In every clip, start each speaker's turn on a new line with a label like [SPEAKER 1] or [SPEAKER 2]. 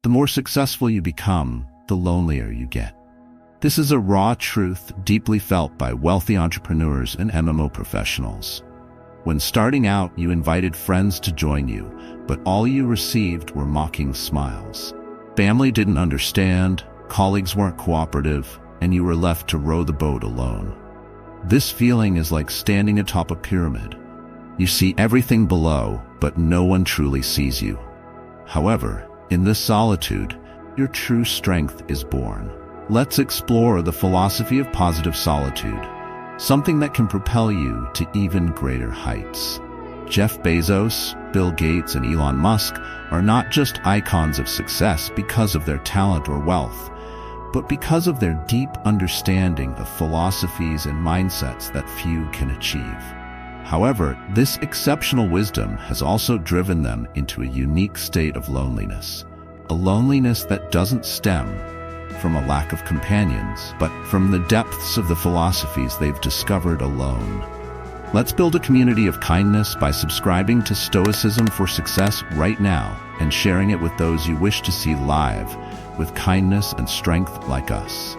[SPEAKER 1] The more successful you become, the lonelier you get. This is a raw truth deeply felt by wealthy entrepreneurs and MMO professionals. When starting out, you invited friends to join you, but all you received were mocking smiles. Family didn't understand, colleagues weren't cooperative, and you were left to row the boat alone. This feeling is like standing atop a pyramid. You see everything below, but no one truly sees you. However, in this solitude, your true strength is born. Let's explore the philosophy of positive solitude, something that can propel you to even greater heights. Jeff Bezos, Bill Gates, and Elon Musk are not just icons of success because of their talent or wealth, but because of their deep understanding of philosophies and mindsets that few can achieve. However, this exceptional wisdom has also driven them into a unique state of loneliness, a loneliness that doesn't stem from a lack of companions, but from the depths of the philosophies they've discovered alone. Let's build a community of kindness by subscribing to Stoicism for Success right now and sharing it with those you wish to see live with kindness and strength like us.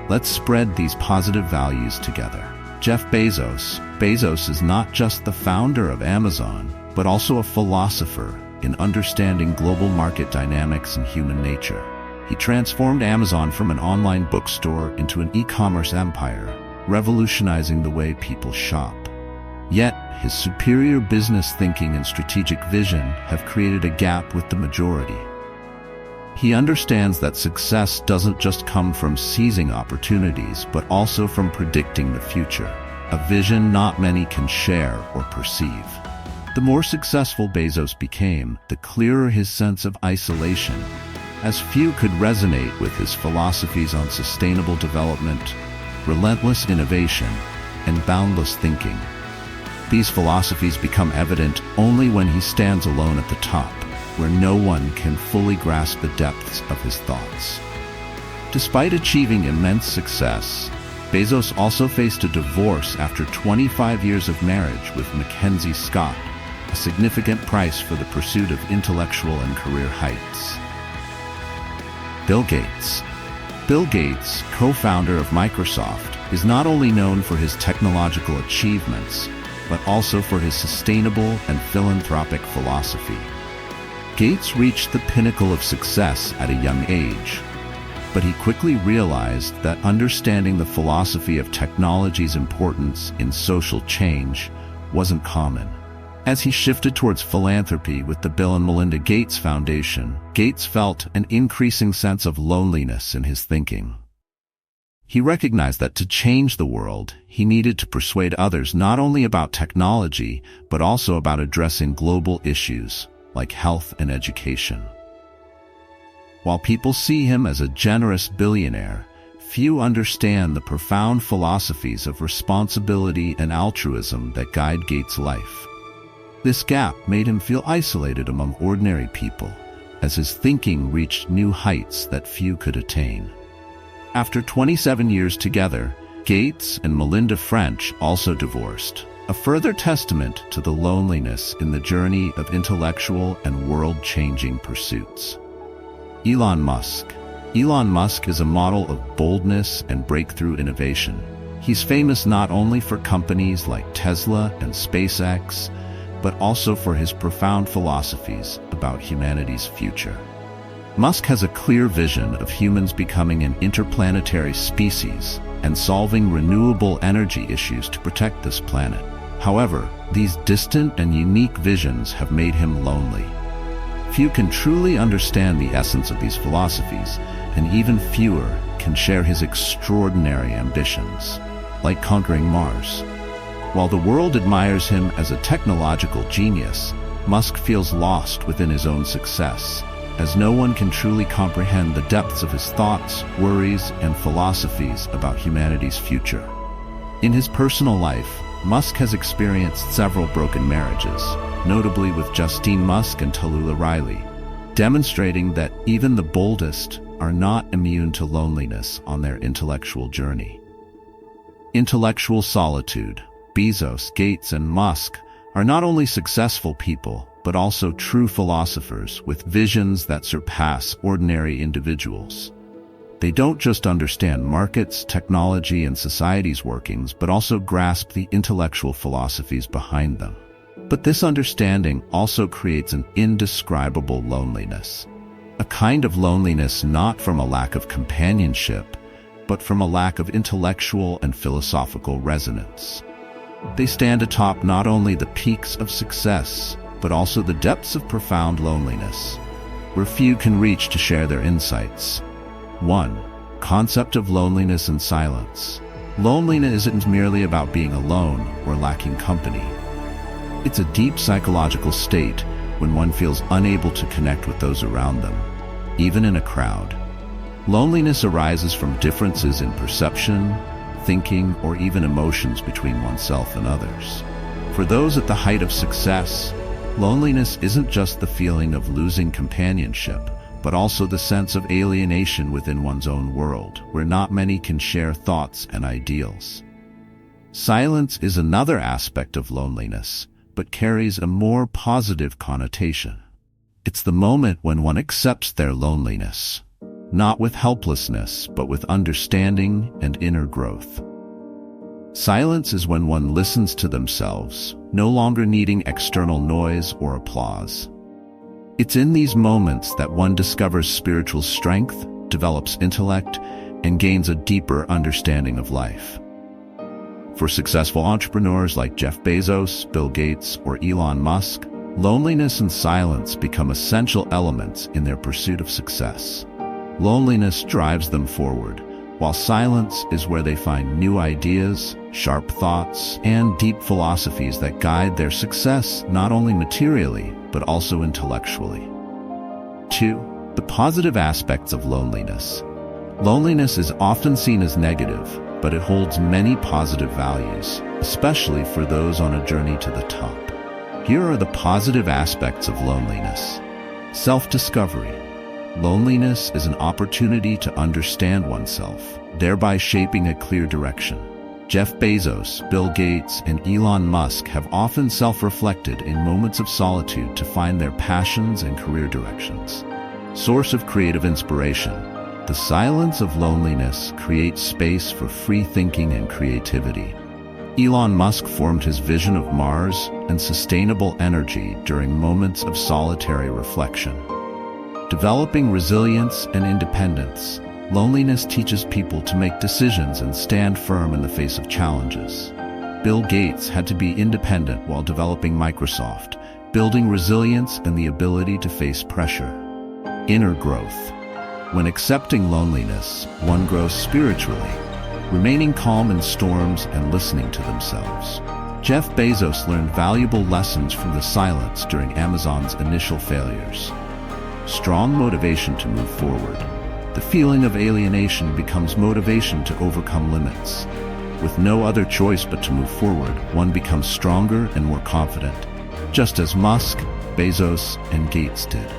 [SPEAKER 1] Let's spread these positive values together. Jeff Bezos. Bezos is not just the founder of Amazon, but also a philosopher in understanding global market dynamics and human nature. He transformed Amazon from an online bookstore into an e-commerce empire, revolutionizing the way people shop. Yet, his superior business thinking and strategic vision have created a gap with the majority. He understands that success doesn't just come from seizing opportunities, but also from predicting the future, a vision not many can share or perceive. The more successful Bezos became, the clearer his sense of isolation, as few could resonate with his philosophies on sustainable development, relentless innovation, and boundless thinking. These philosophies become evident only when he stands alone at the top, where no one can fully grasp the depths of his thoughts. Despite achieving immense success, Bezos also faced a divorce after 25 years of marriage with Mackenzie Scott, a significant price for the pursuit of intellectual and career heights. Bill Gates. Bill Gates, co-founder of Microsoft, is not only known for his technological achievements, but also for his sustainable and philanthropic philosophy. Gates reached the pinnacle of success at a young age, but he quickly realized that understanding the philosophy of technology's importance in social change wasn't common. As he shifted towards philanthropy with the Bill and Melinda Gates Foundation, Gates felt an increasing sense of loneliness in his thinking. He recognized that to change the world, he needed to persuade others not only about technology, but also about addressing global issues like health and education. While people see him as a generous billionaire, few understand the profound philosophies of responsibility and altruism that guide Gates' life. This gap made him feel isolated among ordinary people, as his thinking reached new heights that few could attain. After 27 years together, Gates and Melinda French also divorced, a further testament to the loneliness in the journey of intellectual and world-changing pursuits. Elon Musk. Elon Musk is a model of boldness and breakthrough innovation. He's famous not only for companies like Tesla and SpaceX, but also for his profound philosophies about humanity's future. Musk has a clear vision of humans becoming an interplanetary species and solving renewable energy issues to protect this planet. However, these distant and unique visions have made him lonely. Few can truly understand the essence of these philosophies, and even fewer can share his extraordinary ambitions, like conquering Mars. While the world admires him as a technological genius, Musk feels lost within his own success, as no one can truly comprehend the depths of his thoughts, worries, and philosophies about humanity's future. In his personal life, Musk has experienced several broken marriages, notably with Justine Musk and Tallulah Riley, demonstrating that even the boldest are not immune to loneliness on their intellectual journey. Intellectual solitude. Bezos, Gates, and Musk are not only successful people, but also true philosophers with visions that surpass ordinary individuals. They don't just understand markets, technology, and society's workings, but also grasp the intellectual philosophies behind them. But this understanding also creates an indescribable loneliness. A kind of loneliness not from a lack of companionship, but from a lack of intellectual and philosophical resonance. They stand atop not only the peaks of success, but also the depths of profound loneliness, where few can reach to share their insights. 1. Concept of loneliness and silence. Loneliness isn't merely about being alone or lacking company. It's a deep psychological state when one feels unable to connect with those around them, even in a crowd. Loneliness arises from differences in perception, thinking, or even emotions between oneself and others. For those at the height of success, loneliness isn't just the feeling of losing companionship, but also the sense of alienation within one's own world, where not many can share thoughts and ideals. Silence is another aspect of loneliness, but carries a more positive connotation. It's the moment when one accepts their loneliness, not with helplessness, but with understanding and inner growth. Silence is when one listens to themselves, no longer needing external noise or applause. It's in these moments that one discovers spiritual strength, develops intellect, and gains a deeper understanding of life. For successful entrepreneurs like Jeff Bezos, Bill Gates, or Elon Musk, loneliness and silence become essential elements in their pursuit of success. Loneliness drives them forward, while silence is where they find new ideas, sharp thoughts, and deep philosophies that guide their success not only materially, but also intellectually. 2. The positive aspects of loneliness. Loneliness is often seen as negative, but it holds many positive values, especially for those on a journey to the top. Here are the positive aspects of loneliness. Self-discovery. Loneliness is an opportunity to understand oneself, thereby shaping a clear direction. Jeff Bezos, Bill Gates, and Elon Musk have often self-reflected in moments of solitude to find their passions and career directions. Source of creative inspiration. The silence of loneliness creates space for free thinking and creativity. Elon Musk formed his vision of Mars and sustainable energy during moments of solitary reflection. Developing resilience and independence. Loneliness teaches people to make decisions and stand firm in the face of challenges. Bill Gates had to be independent while developing Microsoft, building resilience and the ability to face pressure. Inner growth. When accepting loneliness, one grows spiritually, remaining calm in storms and listening to themselves. Jeff Bezos learned valuable lessons from the silence during Amazon's initial failures. Strong motivation to move forward. The feeling of alienation becomes motivation to overcome limits. With no other choice but to move forward, one becomes stronger and more confident, just as Musk, Bezos, and Gates did.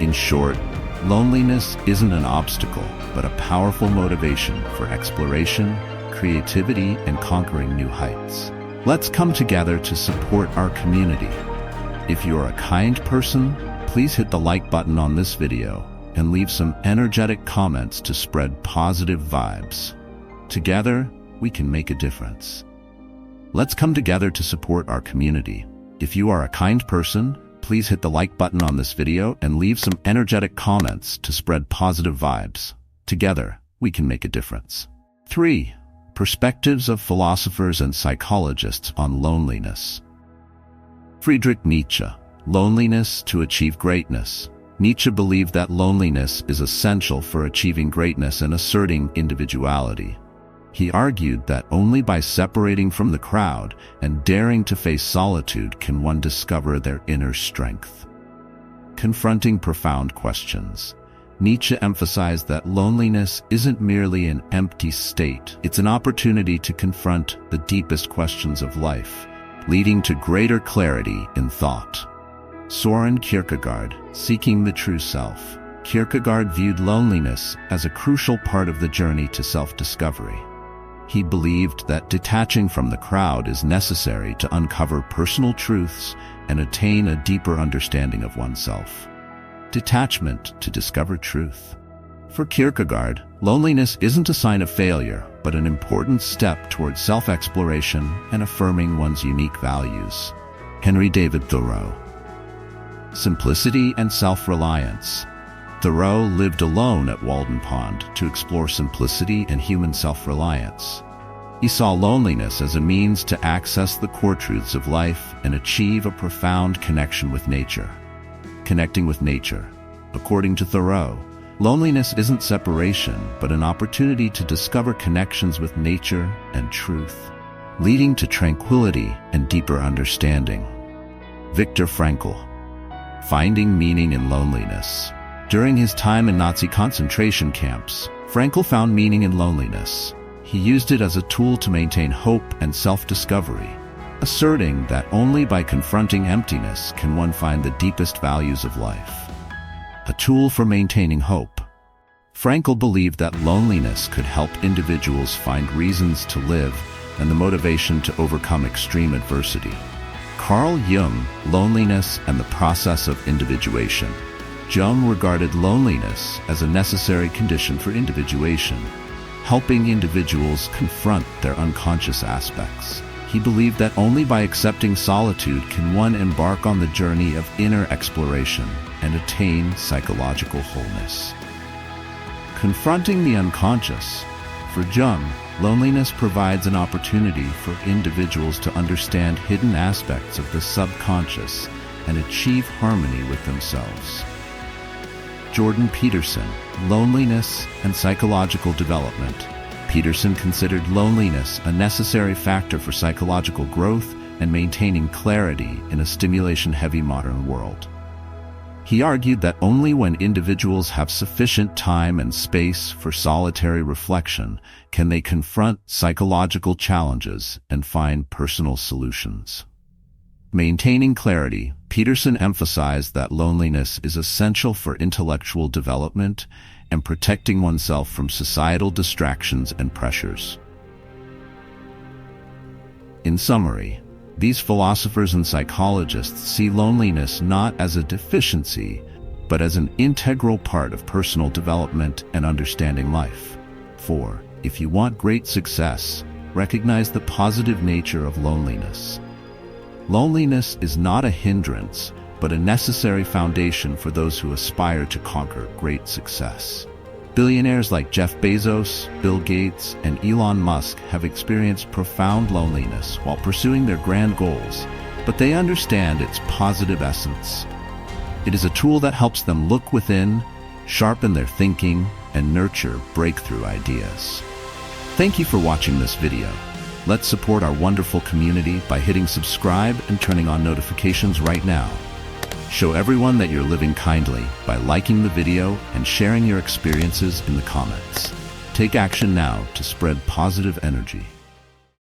[SPEAKER 1] In short, loneliness isn't an obstacle, but a powerful motivation for exploration, creativity, and conquering new heights. Let's come together to support our community. If you're a kind person, please hit the like button on this video and leave some energetic comments to spread positive vibes. Together, we can make a difference. Let's come together to support our community. If you are a kind person, please hit the like button on this video and leave some energetic comments to spread positive vibes. Together, we can make a difference. 3. Perspectives of philosophers and psychologists on loneliness. Friedrich Nietzsche. Loneliness to achieve greatness. Nietzsche believed that loneliness is essential for achieving greatness and asserting individuality. He argued that only by separating from the crowd and daring to face solitude can one discover their inner strength. Confronting profound questions. Nietzsche emphasized that loneliness isn't merely an empty state, it's an opportunity to confront the deepest questions of life, leading to greater clarity in thought. Søren Kierkegaard, Seeking the True Self. Kierkegaard viewed loneliness as a crucial part of the journey to self-discovery. He believed that detaching from the crowd is necessary to uncover personal truths and attain a deeper understanding of oneself. Detachment to discover truth. For Kierkegaard, loneliness isn't a sign of failure, but an important step towards self-exploration and affirming one's unique values. Henry David Thoreau. Simplicity and self-reliance. Thoreau lived alone at Walden Pond to explore simplicity and human self-reliance. He saw loneliness as a means to access the core truths of life and achieve a profound connection with nature. Connecting with nature. According to Thoreau, loneliness isn't separation, but an opportunity to discover connections with nature and truth, leading to tranquility and deeper understanding. Viktor Frankl. Finding meaning in loneliness. During his time in Nazi concentration camps, Frankl found meaning in loneliness. He used it as a tool to maintain hope and self-discovery, asserting that only by confronting emptiness can one find the deepest values of life. A tool for maintaining hope. Frankl believed that loneliness could help individuals find reasons to live and the motivation to overcome extreme adversity. Carl Jung, Loneliness and the Process of Individuation. Jung regarded loneliness as a necessary condition for individuation, helping individuals confront their unconscious aspects. He believed that only by accepting solitude can one embark on the journey of inner exploration and attain psychological wholeness. Confronting the unconscious. For Jung, loneliness provides an opportunity for individuals to understand hidden aspects of the subconscious and achieve harmony with themselves. Jordan Peterson, Loneliness and Psychological Development. Peterson considered loneliness a necessary factor for psychological growth and maintaining clarity in a stimulation-heavy modern world. He argued that only when individuals have sufficient time and space for solitary reflection can they confront psychological challenges and find personal solutions. Maintaining clarity. Peterson emphasized that loneliness is essential for intellectual development and protecting oneself from societal distractions and pressures. In summary, these philosophers and psychologists see loneliness not as a deficiency, but as an integral part of personal development and understanding life. 4. If you want great success, recognize the positive nature of loneliness. Loneliness is not a hindrance, but a necessary foundation for those who aspire to conquer great success. Billionaires like Jeff Bezos, Bill Gates, and Elon Musk have experienced profound loneliness while pursuing their grand goals, but they understand its positive essence. It is a tool that helps them look within, sharpen their thinking, and nurture breakthrough ideas. Thank you for watching this video. Let's support our wonderful community by hitting subscribe and turning on notifications right now. Show everyone that you're living kindly by liking the video and sharing your experiences in the comments. Take action now to spread positive energy.